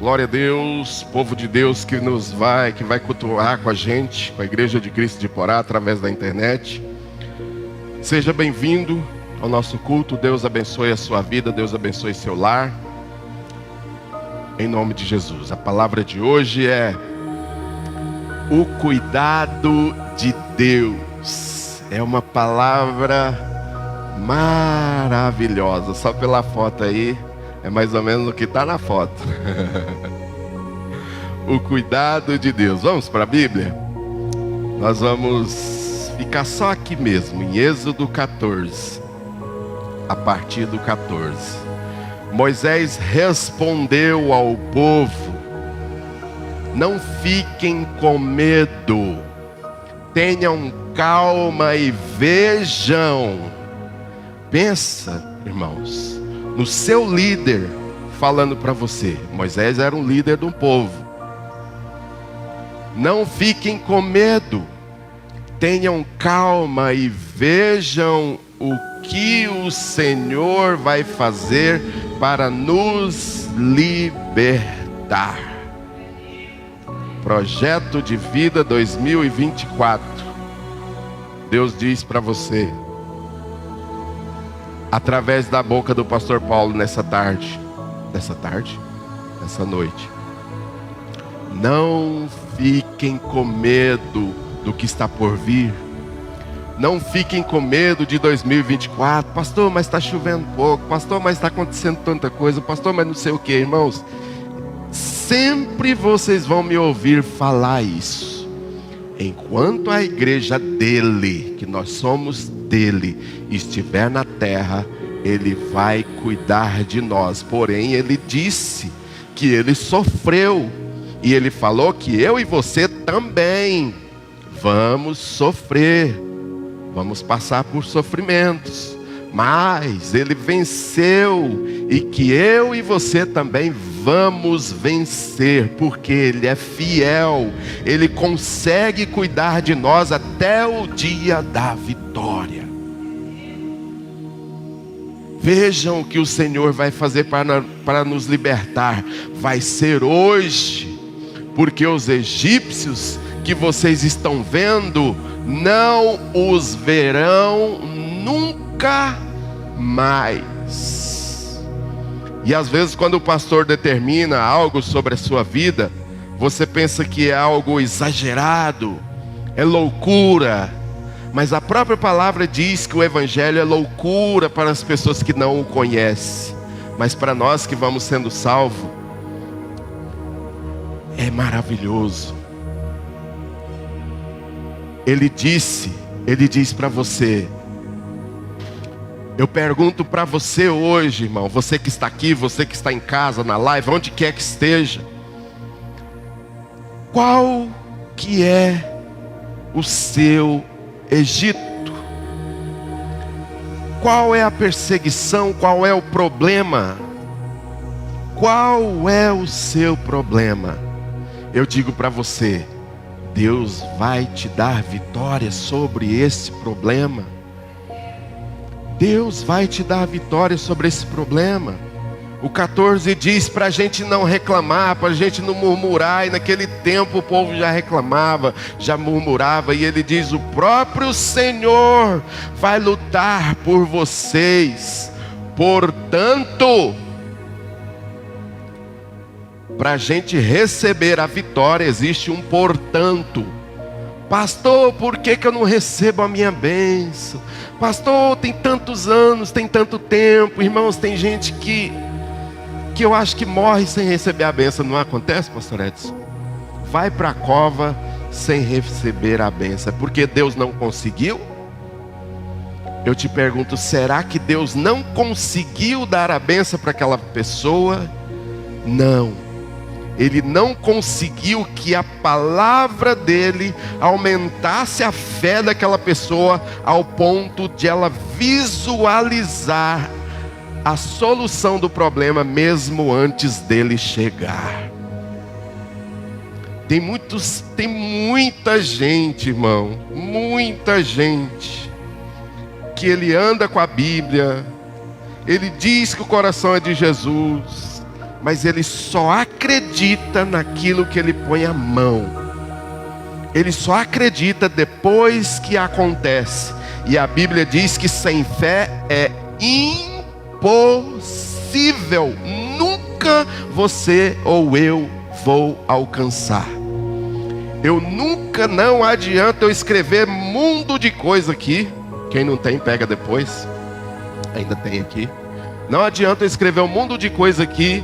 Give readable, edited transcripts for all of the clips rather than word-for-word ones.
Glória a Deus, povo de Deus que vai cultuar com a gente, com a Igreja de Cristo de Porá, através da internet. Seja bem-vindo ao nosso culto. Deus abençoe a sua vida, Deus abençoe seu lar. Em nome de Jesus. A palavra de hoje é o cuidado de Deus. É uma palavra maravilhosa. Só pela foto aí, é mais ou menos o que está na foto. O cuidado de Deus. Vamos para a Bíblia? Nós vamos ficar só aqui mesmo, em Êxodo 14, a partir do 14. Moisés respondeu ao povo: não fiquem com medo, tenham calma e vejam. Pensa, irmãos, no seu líder falando para você. Moisés era um líder de um povo. Não fiquem com medo, tenham calma e vejam o que o Senhor vai fazer para nos libertar. Projeto de Vida 2024. Deus diz para você, através da boca do pastor Paulo nessa noite: não fiquem com medo do que está por vir. Não fiquem com medo de 2024. Pastor, mas está chovendo pouco. Pastor, mas está acontecendo tanta coisa. Pastor, mas não sei o que, irmãos. Sempre vocês vão me ouvir falar isso. Enquanto a igreja dele, que nós somos dele, estiver na terra, ele vai cuidar de nós. Porém, ele disse que ele sofreu. E ele falou que eu e você também vamos sofrer. Vamos passar por sofrimentos, mas ele venceu, e que eu e você também vamos vencer, porque ele é fiel, ele consegue cuidar de nós até o dia da vitória. Vejam o que o Senhor vai fazer para nos libertar. Vai ser hoje, porque os egípcios que vocês estão vendo não os verão nunca mais. E às vezes, quando o pastor determina algo sobre a sua vida, você pensa que é algo exagerado, é loucura. Mas a própria palavra diz que o evangelho é loucura para as pessoas que não o conhecem. Mas para nós que vamos sendo salvos, é maravilhoso. Ele diz para você. Eu pergunto para você hoje, irmão, você que está aqui, você que está em casa, na live, onde quer que esteja, qual que é o seu Egito? Qual é a perseguição? Qual é o problema? Qual é o seu problema? Eu digo para você, Deus vai te dar vitória sobre esse problema. Deus vai te dar vitória sobre esse problema. O 14 diz para a gente não reclamar, para a gente não murmurar. E naquele tempo o povo já reclamava, já murmurava. E ele diz: o próprio Senhor vai lutar por vocês. Portanto, para a gente receber a vitória existe um portanto. Pastor, por que eu não recebo a minha bênção? Pastor, tem tantos anos, tem tanto tempo. Irmãos, tem gente que eu acho que morre sem receber a bênção. Não acontece, pastor Edson? Vai para a cova sem receber a bênção. É porque Deus não conseguiu? Eu te pergunto, será que Deus não conseguiu dar a bênção para aquela pessoa? Não. Ele não conseguiu que a palavra dele aumentasse a fé daquela pessoa ao ponto de ela visualizar a solução do problema mesmo antes dele chegar. Tem muita gente, irmão, muita gente que ele anda com a Bíblia, ele diz que o coração é de Jesus, mas ele só acredita naquilo que ele põe a mão. Ele só acredita depois que acontece. E a Bíblia diz que sem fé é impossível. Nunca você ou eu vou alcançar. Não adianta eu escrever mundo de coisa aqui. Quem não tem, pega depois. Ainda tem aqui. Não adianta eu escrever um mundo de coisa aqui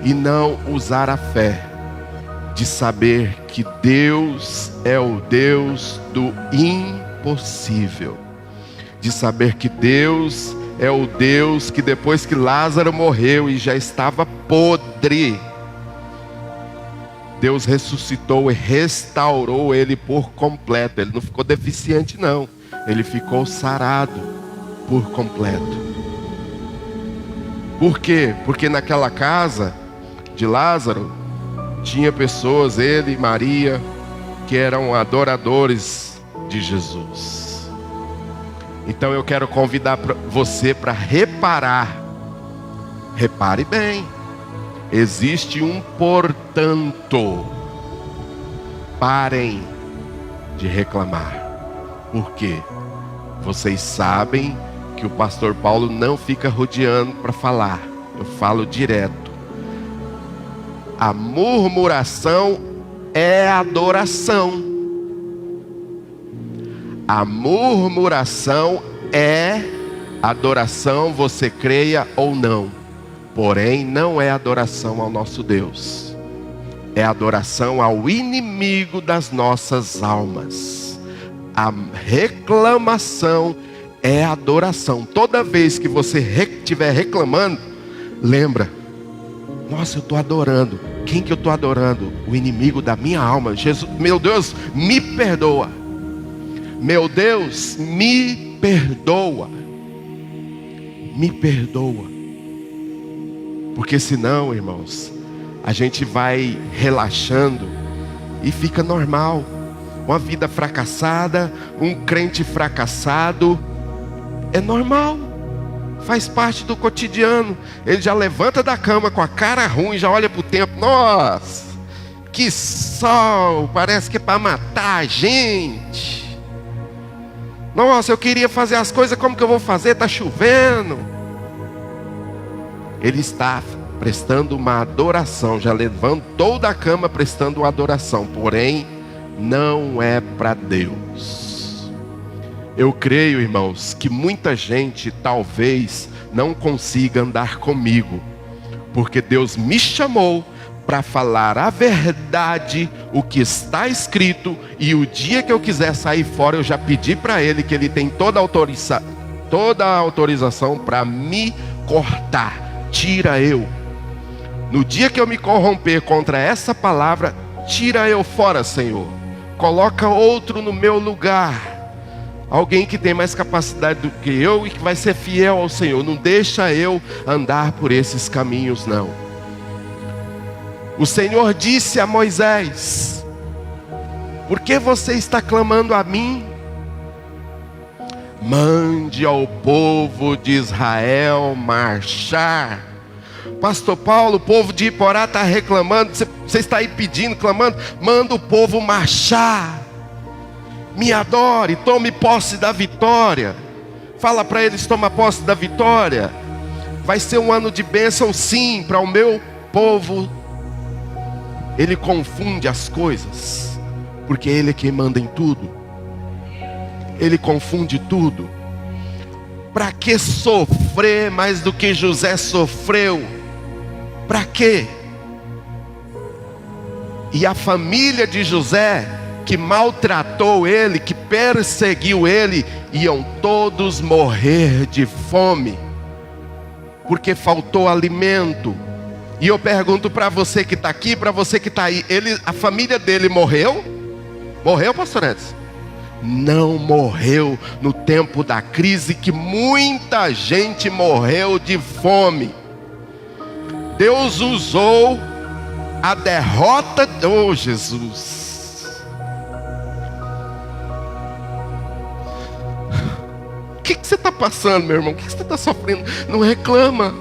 e não usar a fé de saber que Deus é o Deus do impossível. De saber que Deus é o Deus que depois que Lázaro morreu e já estava podre, Deus ressuscitou e restaurou ele por completo. Ele não ficou deficiente não, ele ficou sarado por completo. Por quê? Porque naquela casa de Lázaro tinha pessoas, ele e Maria, que eram adoradores de Jesus. Então eu quero convidar você para reparar. Repare bem. Existe um portanto. Parem de reclamar. Por quê? Vocês sabem que o pastor Paulo não fica rodeando para falar. Eu falo direto. A murmuração é adoração. A murmuração é adoração, você creia ou não. Porém, não é adoração ao nosso Deus. É adoração ao inimigo das nossas almas. A reclamação é adoração. Toda vez que você estiver reclamando, lembra: nossa, eu estou adorando. Quem que eu estou adorando? O inimigo da minha alma. Jesus, meu Deus, me perdoa. Meu Deus, me perdoa. Me perdoa. Porque senão, irmãos, a gente vai relaxando e fica normal. Uma vida fracassada, um crente fracassado, é normal. Faz parte do cotidiano. Ele já levanta da cama com a cara ruim, já olha para o tempo. Nossa, que sol, parece que é para matar a gente. Nossa, eu queria fazer as coisas, como que eu vou fazer? Está chovendo. Ele está prestando uma adoração, já levantou da cama prestando uma adoração, porém, não é para Deus. Eu creio, irmãos, que muita gente talvez não consiga andar comigo, porque Deus me chamou para falar a verdade, o que está escrito, e o dia que eu quiser sair fora, eu já pedi para Ele que Ele tem toda a autorização para me cortar. Tira eu. No dia que eu me corromper contra essa palavra, tira eu fora, Senhor. Coloca outro no meu lugar. Alguém que tem mais capacidade do que eu e que vai ser fiel ao Senhor. Não deixa eu andar por esses caminhos, não. O Senhor disse a Moisés: por que você está clamando a mim? Mande ao povo de Israel marchar. Pastor Paulo, o povo de Iporá está reclamando. Você está aí pedindo, clamando. Manda o povo marchar. Me adore, tome posse da vitória. Fala para eles, toma posse da vitória. Vai ser um ano de bênção, sim, para o meu povo. Ele confunde as coisas, porque Ele é quem manda em tudo. Ele confunde tudo. Para que sofrer mais do que José sofreu? Para quê? E a família de José, que maltratou ele, que perseguiu ele, iam todos morrer de fome, porque faltou alimento. E eu pergunto para você que está aqui, para você que está aí, a família dele morreu? Morreu, pastor Edson? Não morreu no tempo da crise, que muita gente morreu de fome. Deus usou a derrota, oh Jesus. O que você está passando, meu irmão? O que você está sofrendo? Não reclama.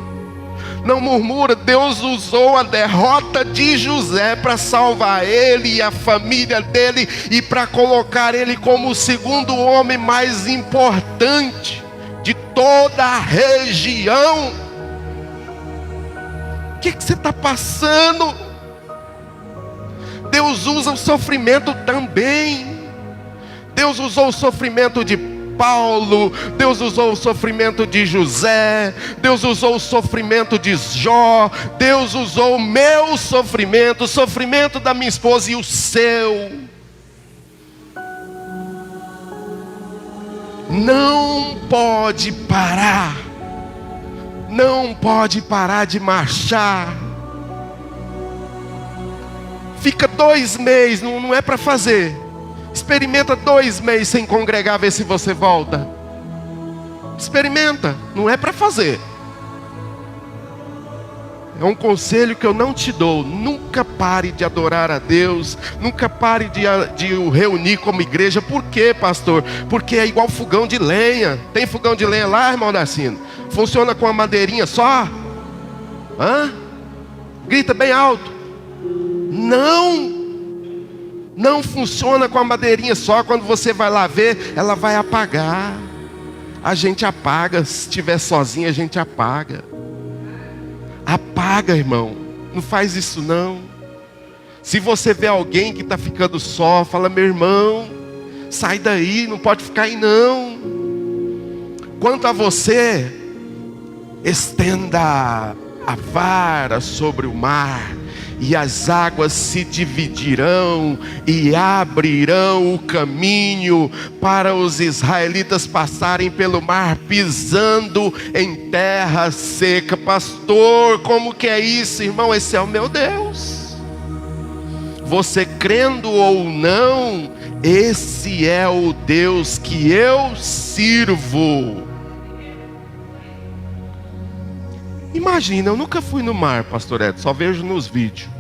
Não murmura. Deus usou a derrota de José para salvar ele e a família dele e para colocar ele como o segundo homem mais importante de toda a região. O que você está passando? Deus usa o sofrimento também. Deus usou o sofrimento de Paulo, Deus usou o sofrimento de José, Deus usou o sofrimento de Jó, Deus usou o meu sofrimento, o sofrimento da minha esposa e o seu. Não pode parar, não pode parar de marchar. Fica 2 meses, não é para fazer. Experimenta 2 meses sem congregar, ver se você volta. Experimenta, não é para fazer. É um conselho que eu não te dou. Nunca pare de adorar a Deus. Nunca pare de o reunir como igreja. Por quê, pastor? Porque é igual fogão de lenha. Tem fogão de lenha lá, irmão Darcino? Funciona com a madeirinha só? Grita bem alto. Não funciona com a madeirinha só. Quando você vai lá ver, ela vai apagar. A gente apaga. Se estiver sozinho, a gente apaga. Apaga, irmão. Não faz isso não. Se você vê alguém que está ficando só, fala: meu irmão, sai daí, não pode ficar aí não. Quanto a você, estenda a vara sobre o mar, e as águas se dividirão e abrirão o caminho para os israelitas passarem pelo mar, pisando em terra seca. Pastor, como que é isso, irmão? Esse é o meu Deus. Você crendo ou não, esse é o Deus que eu sirvo. Imagina, eu nunca fui no mar, pastor Edson, só vejo nos vídeos.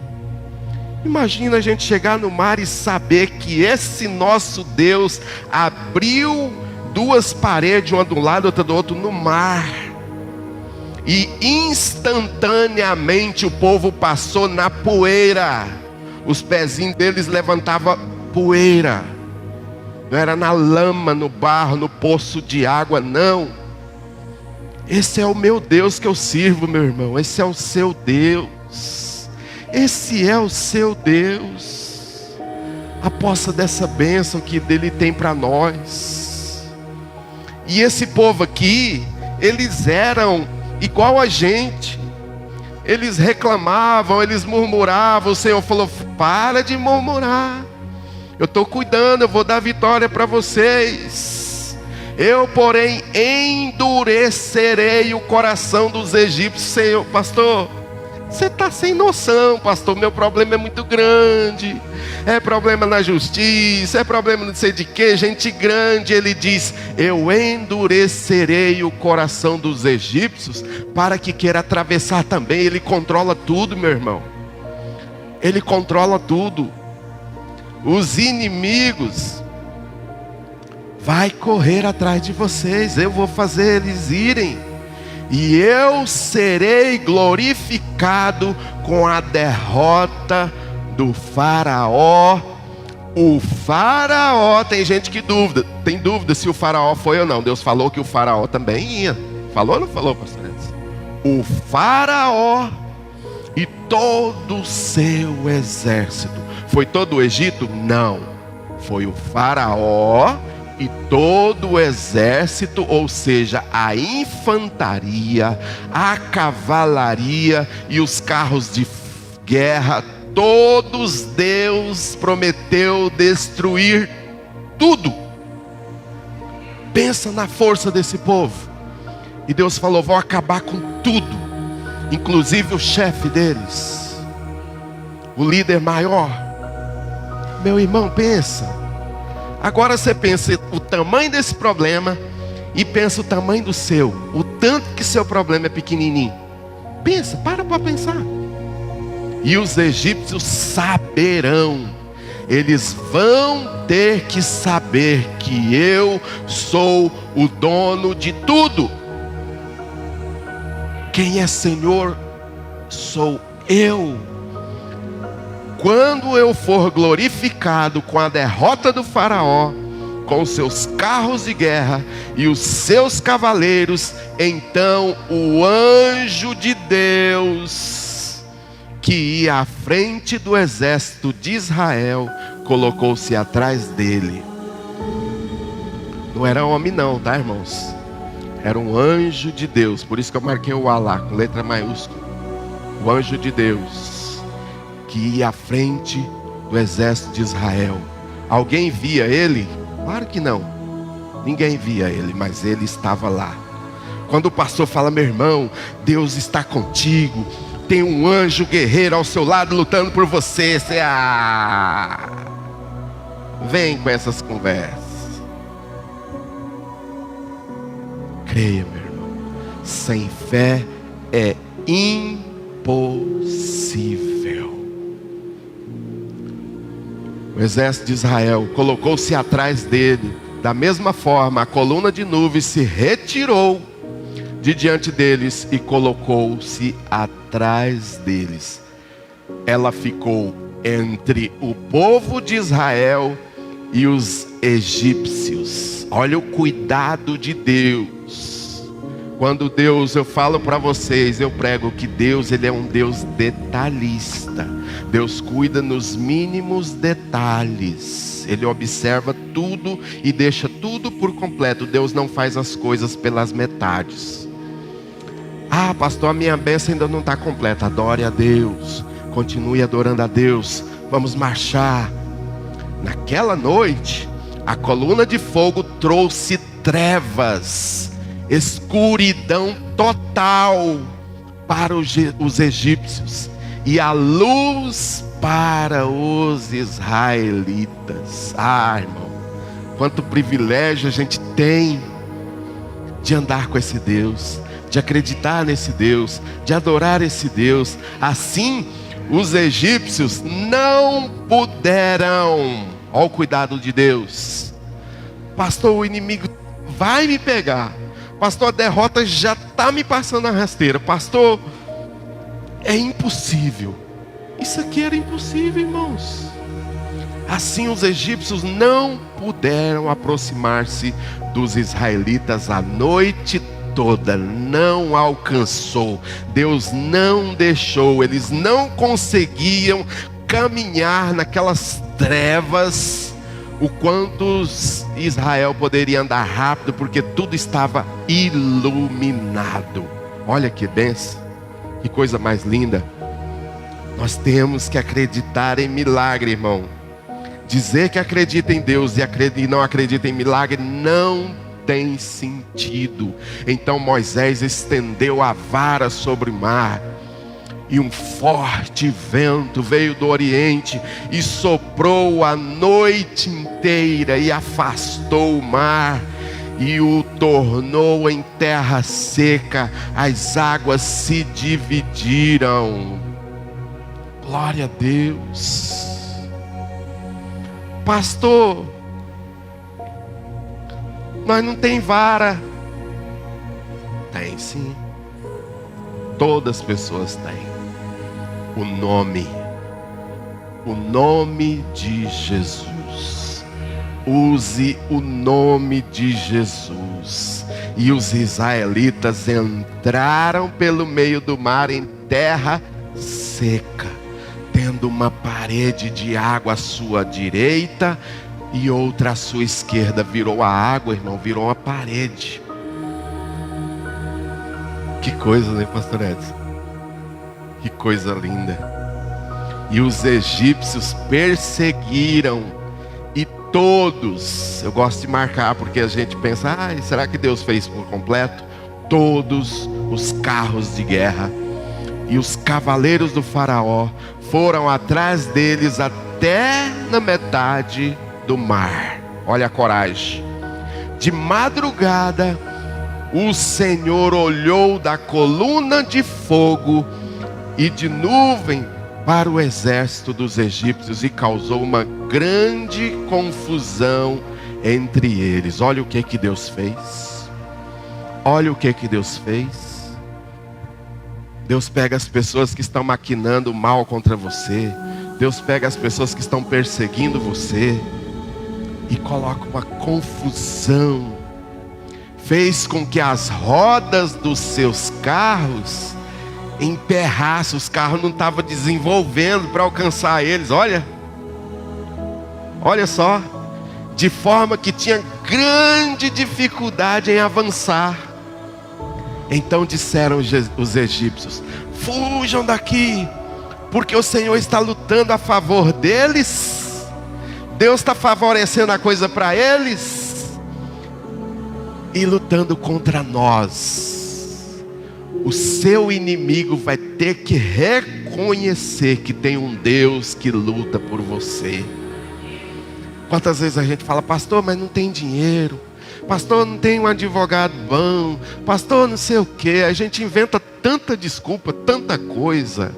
Imagina a gente chegar no mar e saber que esse nosso Deus abriu 2 paredes, uma de um lado, outra do outro, no mar. E instantaneamente o povo passou na poeira. Os pezinhos deles levantavam poeira. Não era na lama, no barro, no poço de água, não. Esse é o meu Deus que eu sirvo, meu irmão. Esse é o seu Deus. Esse é o seu Deus. A posse dessa bênção que Ele tem para nós. E esse povo aqui, eles eram igual a gente. Eles reclamavam, eles murmuravam. O Senhor falou: para de murmurar. Eu estou cuidando, eu vou dar vitória para vocês. Eu, porém, endurecerei o coração dos egípcios. Senhor, pastor, você está sem noção, pastor. Meu problema é muito grande. É problema na justiça, é problema não sei de que, gente grande. Ele diz: eu endurecerei o coração dos egípcios para que queira atravessar também. Ele controla tudo, meu irmão. Ele controla tudo. Os inimigos vai correr atrás de vocês. Eu vou fazer eles irem. E eu serei glorificado com a derrota do faraó. O faraó, tem gente que tem dúvida se o faraó foi ou não. Deus falou que o faraó também ia. Falou ou não falou, pastor? O faraó e todo o seu exército. Foi todo o Egito? Não. Foi o faraó e todo o exército, ou seja, a infantaria, a cavalaria e os carros de guerra. Todos Deus prometeu destruir tudo. Pensa na força desse povo. E Deus falou: vou acabar com tudo, inclusive o chefe deles, o líder maior. Meu irmão, pensa. Agora você pensa o tamanho desse problema e pensa o tamanho do seu. O tanto que seu problema é pequenininho. Pensa, para pensar. E os egípcios saberão. Eles vão ter que saber que eu sou o dono de tudo. Quem é Senhor sou eu. Quando eu for glorificado com a derrota do faraó, com os seus carros de guerra e os seus cavaleiros, então o anjo de Deus, que ia à frente do exército de Israel, colocou-se atrás dele. Não era homem não, tá, irmãos? Era um anjo de Deus. Por isso que eu marquei o A lá, com letra maiúscula. O anjo de Deus, que ia à frente do exército de Israel. Alguém via ele? Claro que não. Ninguém via ele, mas ele estava lá. Quando o pastor fala, meu irmão, Deus está contigo, tem um anjo guerreiro ao seu lado lutando por você. Você vem com essas conversas. Creia, meu irmão. Sem fé é impossível. O exército de Israel colocou-se atrás dele. Da mesma forma, a coluna de nuvem se retirou de diante deles e colocou-se atrás deles. Ela ficou entre o povo de Israel e os egípcios. Olha o cuidado de Deus. Quando Deus, eu falo para vocês, eu prego que Deus, Ele é um Deus detalhista. Deus cuida nos mínimos detalhes. Ele observa tudo e deixa tudo por completo. Deus não faz as coisas pelas metades. Ah, pastor, a minha bênção ainda não está completa. Adore a Deus. Continue adorando a Deus. Vamos marchar. Naquela noite, a coluna de fogo trouxe trevas, escuridão total para os egípcios e a luz para os israelitas. Ah, irmão, quanto privilégio a gente tem de andar com esse Deus, de acreditar nesse Deus, de adorar esse Deus. Assim, os egípcios não puderam. Olha o cuidado de Deus. Pastor, o inimigo vai me pegar. Pastor, a derrota já está me passando a rasteira. Pastor, é impossível. Isso aqui era impossível, irmãos. Assim os egípcios não puderam aproximar-se dos israelitas a noite toda. Não alcançou. Deus não deixou. Eles não conseguiam caminhar naquelas trevas o quanto Israel poderia andar rápido, porque tudo estava iluminado. Olha que bênção, que coisa mais linda. Nós temos que acreditar em milagre, irmão. Dizer que acredita em Deus e não acredita em milagre não tem sentido. Então Moisés estendeu a vara sobre o mar, e um forte vento veio do oriente e soprou a noite inteira e afastou o mar e o tornou em terra seca. As águas se dividiram. Glória a Deus. Pastor, nós não tem vara. Tem sim. Todas as pessoas têm. O nome de Jesus. Use o nome de Jesus. E os israelitas entraram pelo meio do mar em terra seca, tendo uma parede de água à sua direita e outra à sua esquerda. Virou a água, irmão, virou uma parede. Que coisa, né, pastor Edson? Que coisa linda. E os egípcios perseguiram, e todos, eu gosto de marcar porque a gente pensa, será que Deus fez por completo? Todos os carros de guerra e os cavaleiros do faraó foram atrás deles até na metade do mar. Olha a coragem. De madrugada, o Senhor olhou da coluna de fogo e de nuvem para o exército dos egípcios e causou uma grande confusão entre eles. Olha o que Deus fez. Olha o que Deus fez. Deus pega as pessoas que estão maquinando mal contra você. Deus pega as pessoas que estão perseguindo você e coloca uma confusão. Fez com que as rodas dos seus carros emperrassem. Os carros não estavam desenvolvendo para alcançar eles. Olha só. De forma que tinha grande dificuldade em avançar. Então disseram os egípcios: fujam daqui, porque o Senhor está lutando a favor deles. Deus está favorecendo a coisa para eles e lutando contra nós. O seu inimigo vai ter que reconhecer que tem um Deus que luta por você. Quantas vezes a gente fala: pastor, mas não tem dinheiro, pastor, não tem um advogado bom, pastor, não sei o que. A gente inventa tanta desculpa, tanta coisa.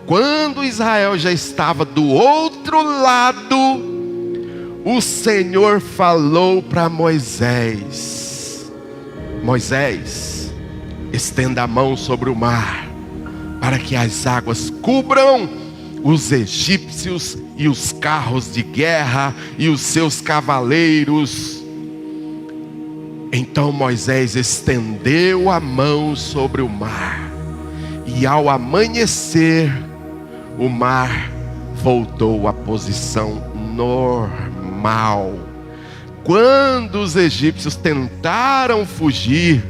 Quando Israel já estava do outro lado, o Senhor falou para Moisés: Moisés, estenda a mão sobre o mar, para que as águas cubram os egípcios e os carros de guerra e os seus cavaleiros. Então Moisés estendeu a mão sobre o mar, e ao amanhecer, o mar voltou à posição normal. Quando os egípcios tentaram fugir,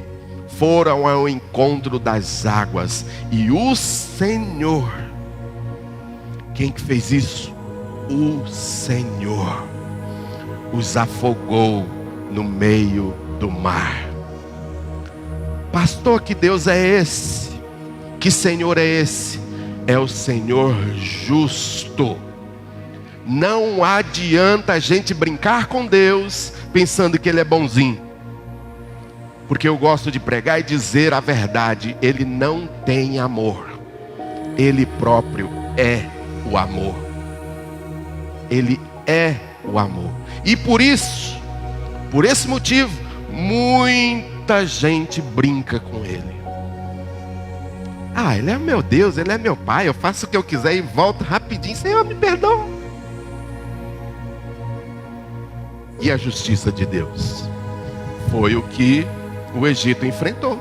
foram ao encontro das águas, e o Senhor, quem que fez isso? O Senhor os afogou no meio do mar. Pastor, que Deus é esse? Que Senhor é esse? É o Senhor justo. Não adianta a gente brincar com Deus pensando que Ele é bonzinho. Porque eu gosto de pregar e dizer a verdade: Ele não tem amor. Ele próprio é o amor. Ele é o amor. E por isso, por esse motivo, muita gente brinca com Ele. Ele é meu Deus, Ele é meu Pai, eu faço o que eu quiser e volto rapidinho. Senhor, me perdoa. E a justiça de Deus foi o que o Egito enfrentou.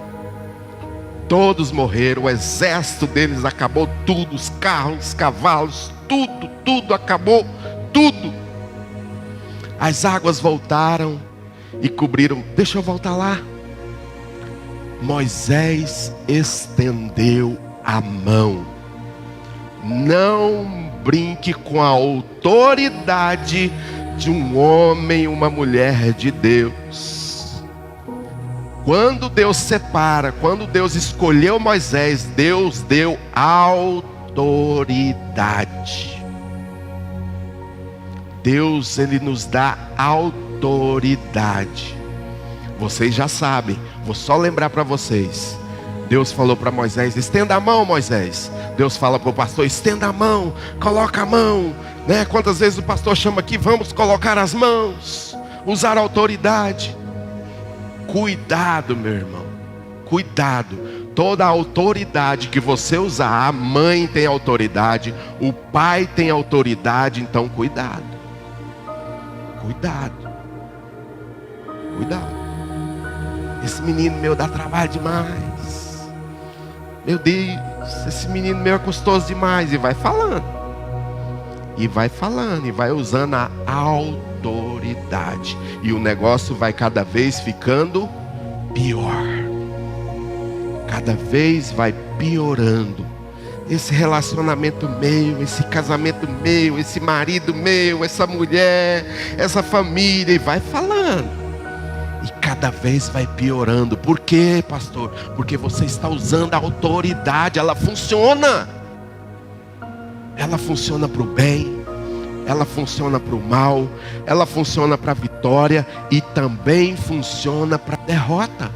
Todos morreram, o exército deles acabou tudo, os carros, os cavalos, tudo acabou, tudo. As águas voltaram e cobriram. Deixa eu voltar lá. Moisés estendeu a mão. Não brinque com a autoridade de um homem, uma mulher de Deus. Quando Deus separa, quando Deus escolheu Moisés, Deus deu autoridade. Deus, Ele nos dá autoridade. Vocês já sabem, vou só lembrar para vocês. Deus falou para Moisés: estenda a mão, Moisés. Deus fala para o pastor: estenda a mão, coloca a mão, né? Quantas vezes o pastor chama aqui: vamos colocar as mãos, usar a autoridade. Cuidado, meu irmão, cuidado. Toda a autoridade que você usar, a mãe tem autoridade, o pai tem autoridade, então cuidado. Cuidado. Cuidado. Esse menino meu dá trabalho demais. Meu Deus, esse menino meu é custoso demais. E vai falando. E vai falando. E vai usando a autoridade. E o negócio vai cada vez ficando pior. Cada vez vai piorando. Esse relacionamento meu, esse casamento meu, esse marido meu, essa mulher, essa família. E vai falando. E cada vez vai piorando. Por quê, pastor? Porque você está usando a autoridade. Ela funciona. Ela funciona para o bem. Ela funciona para o mal. Ela funciona para a vitória. E também funciona para a derrota.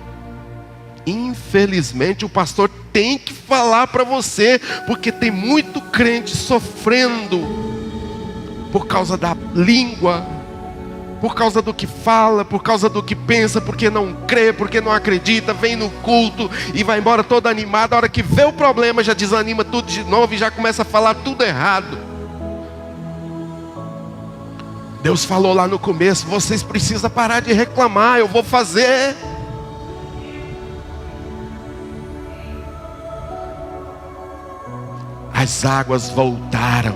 Infelizmente o pastor tem que falar para você. Porque tem muito crente sofrendo por causa da língua, por causa do que fala, por causa do que pensa, porque não crê, porque não acredita, vem no culto e vai embora todo animado. A hora que vê o problema já desanima tudo de novo e já começa a falar tudo errado. Deus falou lá no começo: vocês precisam parar de reclamar, eu vou fazer. As águas voltaram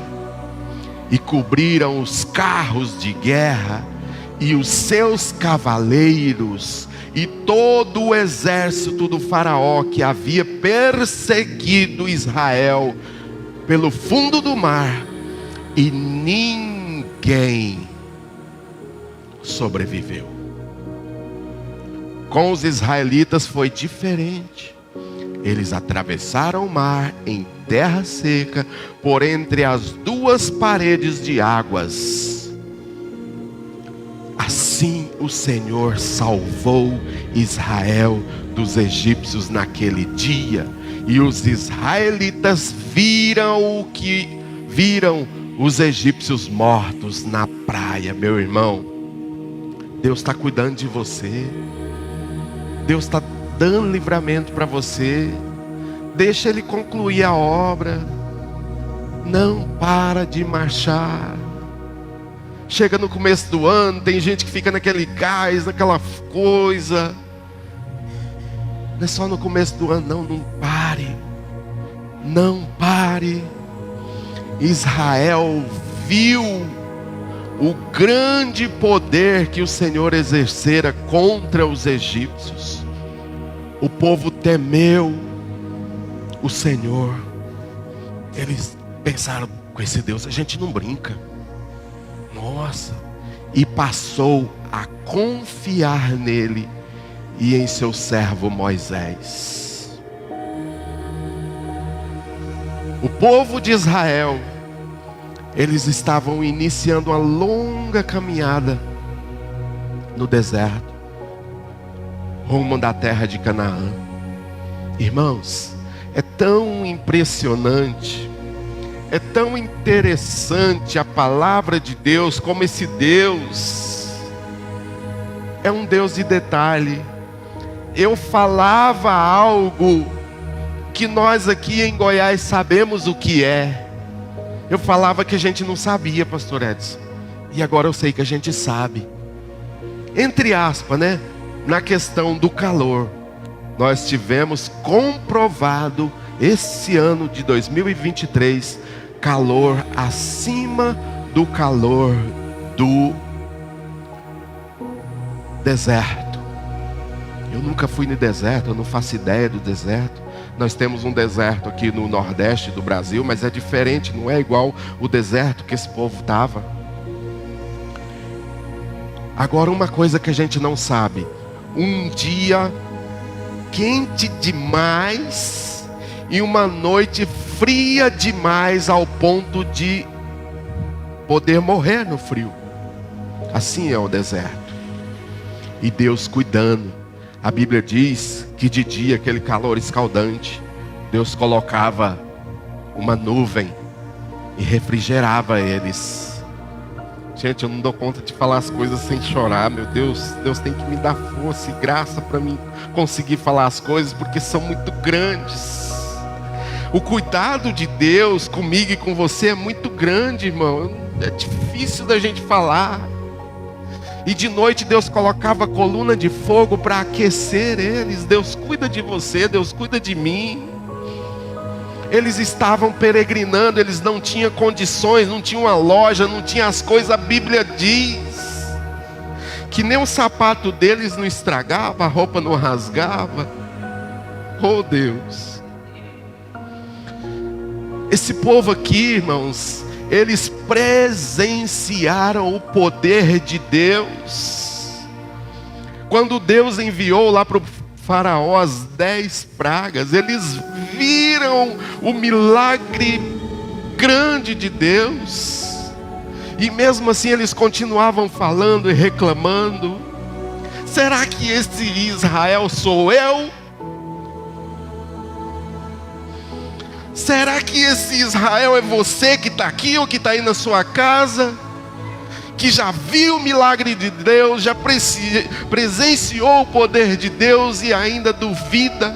e cobriram os carros de guerra e os seus cavaleiros e todo o exército do faraó que havia perseguido Israel pelo fundo do mar, e ninguém sobreviveu. Com os israelitas foi diferente. Eles atravessaram o mar em terra seca, por entre as duas paredes de águas. Assim o Senhor salvou Israel dos egípcios naquele dia. E os israelitas viram os egípcios mortos na praia. Meu irmão, Deus está cuidando de você. Deus está dando livramento para você. Deixa Ele concluir a obra. Não para de marchar. Chega no começo do ano, tem gente que fica naquele gás, naquela coisa. Não é só no começo do ano, não. Não pare. Não pare. Israel viu o grande poder que o Senhor exercera contra os egípcios. O povo temeu o Senhor. Eles pensaram: com esse Deus a gente não brinca. Nossa. E passou a confiar nele e em seu servo Moisés. O povo de Israel, eles estavam iniciando uma longa caminhada no deserto, rumo da terra de Canaã. Irmãos, é tão impressionante, é tão interessante a palavra de Deus, como esse Deus é um Deus de detalhe. Eu falava algo que nós aqui em Goiás sabemos o que é. Eu falava que a gente não sabia, pastor Edson, e agora eu sei que a gente sabe. Entre aspas, né? Na questão do calor, nós tivemos comprovado esse ano de 2023 calor acima do calor do deserto. Eu nunca fui no deserto, eu não faço ideia do deserto. Nós temos um deserto aqui no nordeste do Brasil, mas é diferente, não é igual o deserto que esse povo estava. Agora, uma coisa que a gente não sabe: um dia quente demais e uma noite fria demais ao ponto de poder morrer no frio. Assim é o deserto. E Deus cuidando. A Bíblia diz que de dia, aquele calor escaldante, Deus colocava uma nuvem e refrigerava eles. Gente, eu não dou conta de falar as coisas sem chorar, meu Deus. Deus tem que me dar força e graça para mim conseguir falar as coisas, porque são muito grandes. O cuidado de Deus comigo e com você é muito grande, irmão. É difícil da gente falar. E de noite Deus colocava coluna de fogo para aquecer eles. Deus cuida de você, Deus cuida de mim. Eles estavam peregrinando, eles não tinham condições, não tinham uma loja, não tinham as coisas. A Bíblia diz que nem o sapato deles não estragava, a roupa não rasgava. Oh Deus! Esse povo aqui, irmãos, eles presenciaram o poder de Deus. Quando Deus enviou lá para o faraó as 10 pragas, eles viram o milagre grande de Deus. E mesmo assim eles continuavam falando e reclamando: será que esse Israel sou eu? Será que esse Israel é você que está aqui ou que está aí na sua casa? que já viu o milagre de Deus, já presenciou o poder de Deus e ainda duvida.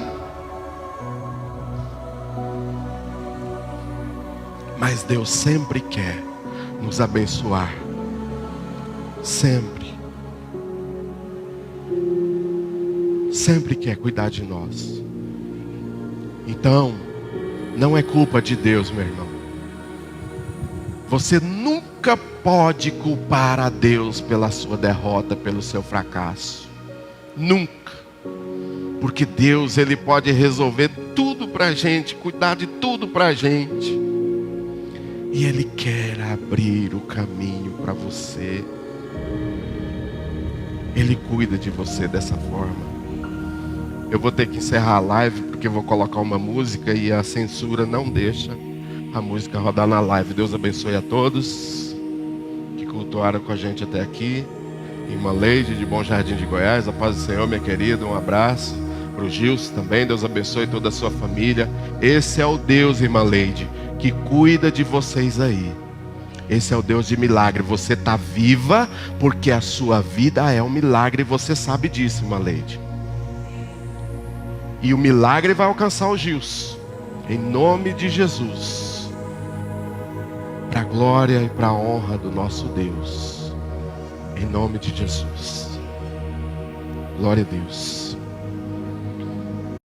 Mas Deus sempre quer nos abençoar. Sempre. Sempre quer cuidar de nós. Então, não é culpa de Deus, meu irmão. Você nunca pode culpar a Deus pela sua derrota, pelo seu fracasso. Nunca. Porque Deus, Ele pode resolver tudo pra gente, cuidar de tudo pra gente. E Ele quer abrir o caminho para você. Ele cuida de você dessa forma. Eu vou ter que encerrar a live porque eu vou colocar uma música e a censura não deixa a música rodar na live. Deus abençoe a todos que cultuaram com a gente até aqui. Irmã Leide de Bom Jardim de Goiás, a paz do Senhor, minha querida, um abraço. Para o Gilson também, Deus abençoe toda a sua família. Esse é o Deus, irmã Leide, que cuida de vocês aí. Esse é o Deus de milagre. Você está viva porque a sua vida é um milagre e você sabe disso, irmã Leide. E o milagre vai alcançar o Gilson, em nome de Jesus, para a glória e para a honra do nosso Deus, em nome de Jesus. Glória a Deus.